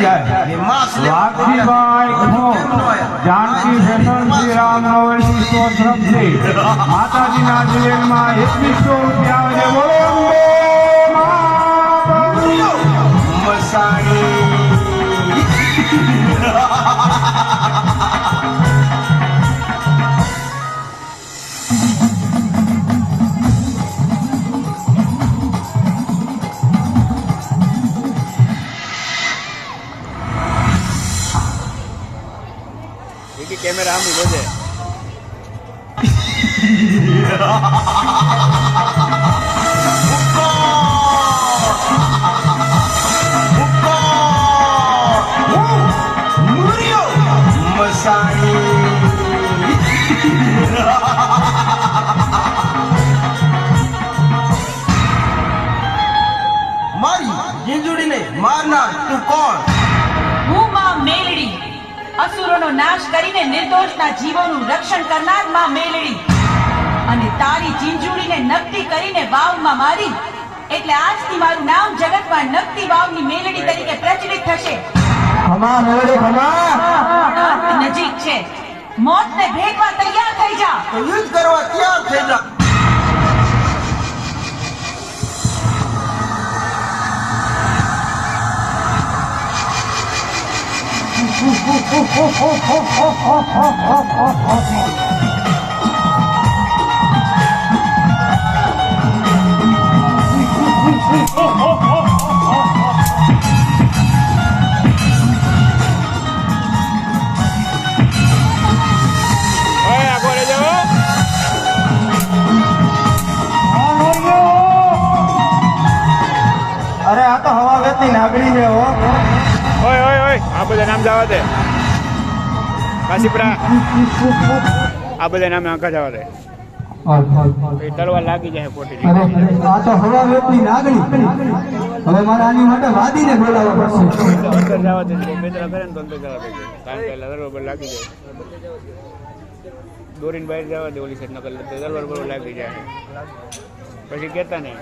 જાય વાઘજીભાઈ જાનકી ફેશન શ્રી રામ નવલની સ્તોત્રમથી માતાજીના જીવનમાં 2100 રૂપિયા છે. બોલો અંબે મસાણી कैमरा हम ही बोले મારી જીંજુડીને મારનાર તું કોણ? હું માં મેલડી, અસુરોનો નાશ કરીને નિર્દોષના જીવોનું રક્ષણ કરનાર માં મેલડી. અને તારી ચીંજુડીને નકટી કરીને વાવમાં મારી એટલે આજથી મારું નામ જગતમાં નકટી વાવની મેલડી તરીકે પ્રચલિત થશે. ખમા મેલડી ખમા. અંત નજીક છે. મોતને ભેટવા તૈયાર થઈ જા. તો યુદ્ધ કરવા તૈયાર થઈ જા. અરે આ તો હવા વેતની નાગડી છે હો. ओए ओए ओए आ बधे नाम जावा दे काशीपुरा आ बधे नाम आंका जावा दे એ તલવાર લાગી જાય પોટી અરે આ તો હવા વેતની નાગડી. હવે મારે આની માટે વાદીને બોલાવવા પડશે. અંદર જવા દે બેતરા કરે ને તો અંદર જવા દે કારણ કે તલવાર લાગી જાય દોરીને બહાર જવા દે ઓલી સાઈડ નકલ તલવાર બરોબર લાગી જાય પછી કહેતા નહીં